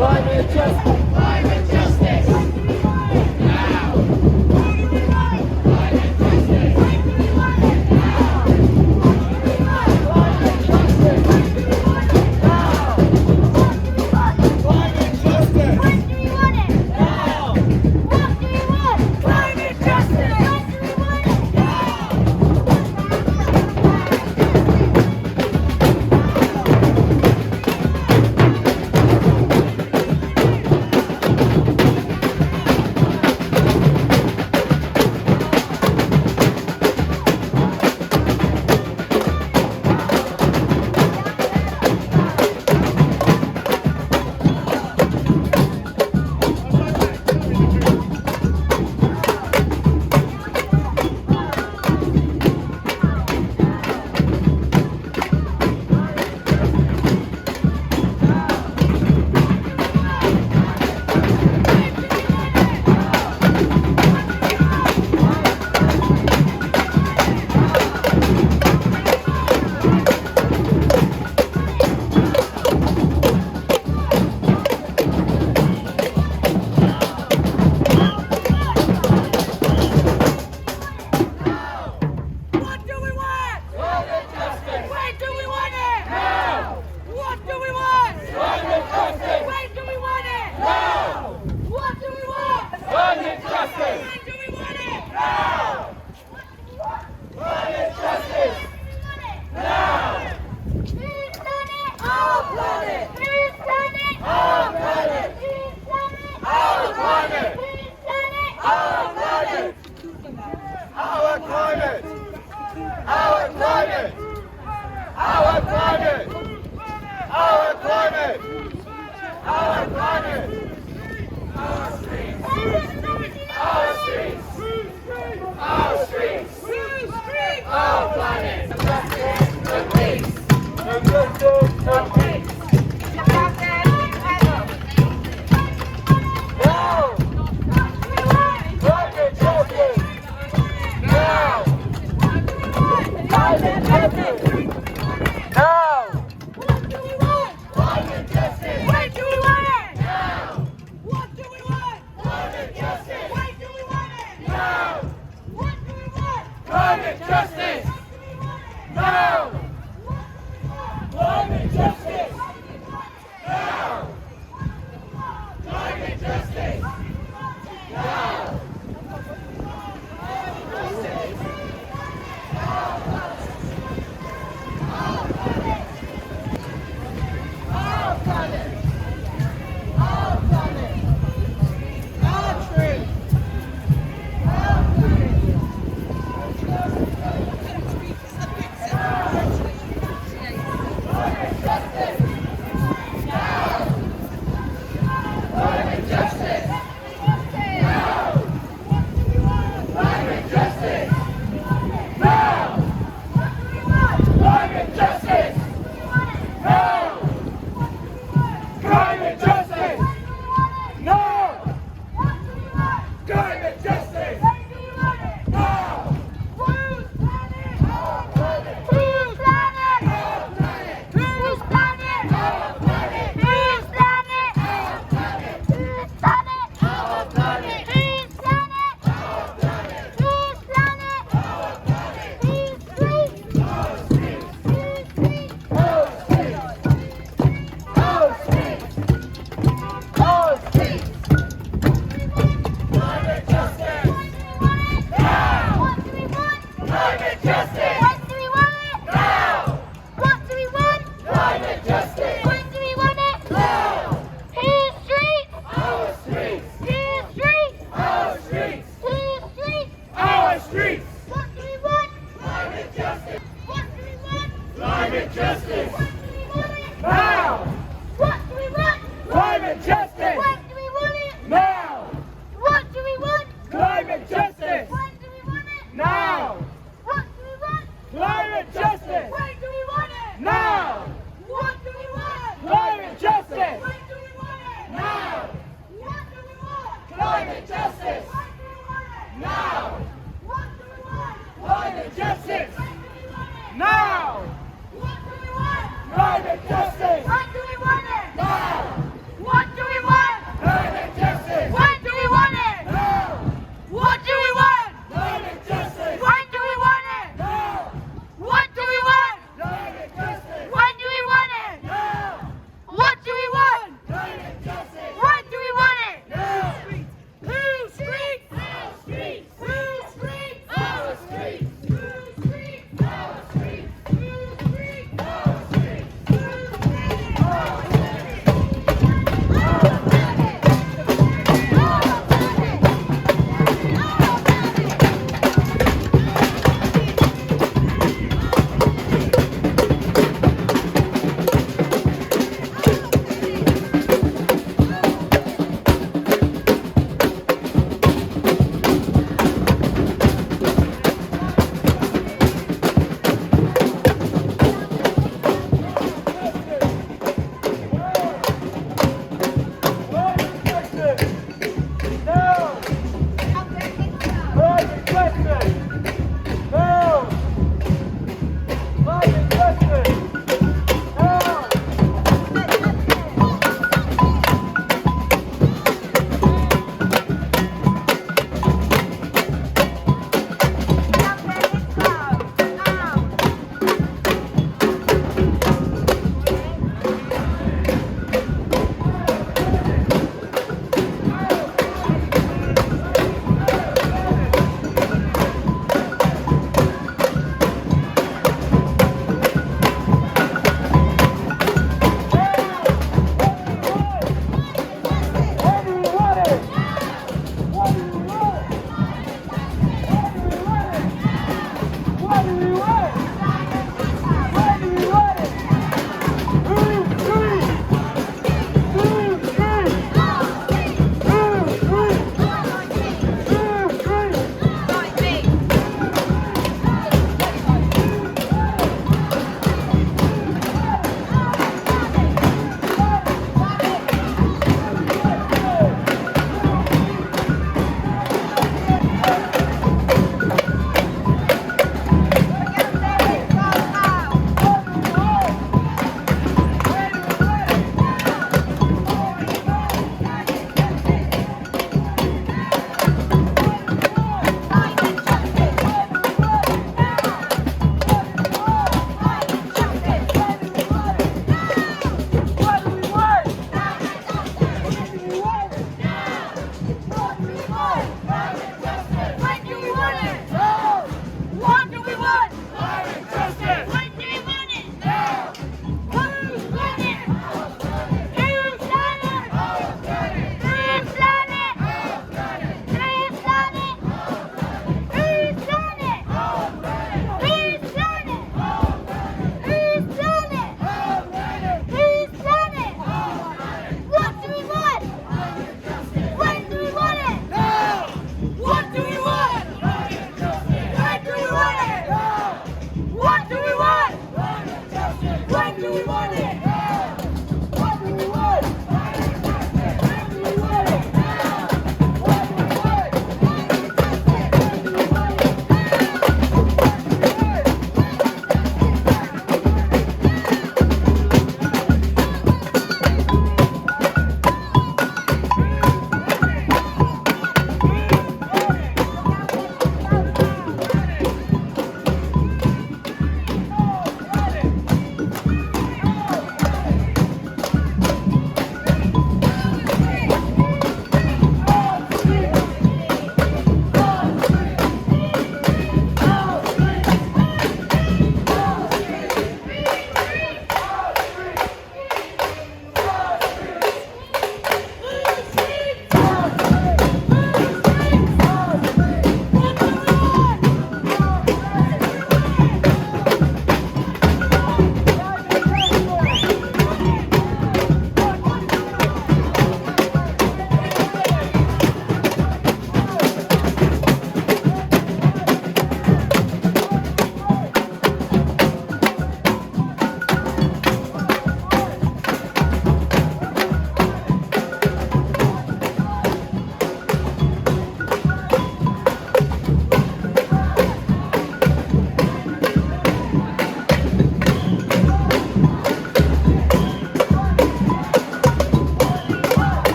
Climate justice. Climate justice. Now. Climate justice. Now. Climate justice. Now. Climate justice. When do we want it? Now. What do we want? Climate justice. When do we want it? What do we want? Climate justice. When do we want it? Now. What do we want? Climate justice. When do we want it? Now. What do we want? Climate justice. When do we want it? Now. Climate justice. Now. Who's done it? Our planet. Who's done it? Our planet. Who's done it? Our planet. Who's done it? Our planet. Our climate. Our climate. Our climate. Our climate. Our climate. Our streets. Our streets. Our streets. Our planet. The peace. The justice. The peace. Now. Climate justice. Now. Climate justice. Now. What do we want? Climate justice. When do we want it? Now. What do we want? Climate justice. When do we want it? Now. What do we want? Climate justice. Now. Climate justice. Now. Climate justice. Now. Our planet. Our planet. Our tree. Our planet. Climate justice. Now. Climate justice. Now. Climate justice. Now. Climate justice. Now. Climate justice. Now. Climate justice. Now. Who's done it? Our planet. Who's done it? Our planet. Who's done it? Our planet. Who's done it? Our planet. Who's done it? Our planet. Who's done it? Our planet. Who's done it? Our planet. Who's streets? Our streets. Who's streets? Our streets. Our streets. Our streets. Climate justice. Now. What do we want? Climate justice. When do we want it? Now. What do we want? Climate justice. When do we want it? Now. Whose streets? Our streets. Whose streets? Our streets. Whose streets? Our streets. What do we want? Climate justice. What do we want? Climate justice. When do we want it? Now. What do we want? Climate justice. When do we want it? Now. What do we want? Climate justice. When do we want it? Now. What do we want? Climate justice. When do we want it? Now. What do we want? Climate justice. When do we want it? Now. What do we want? Climate justice. When do we want it? Now. What do we want? Climate justice. When do we want it? Now. What do we want? Climate justice.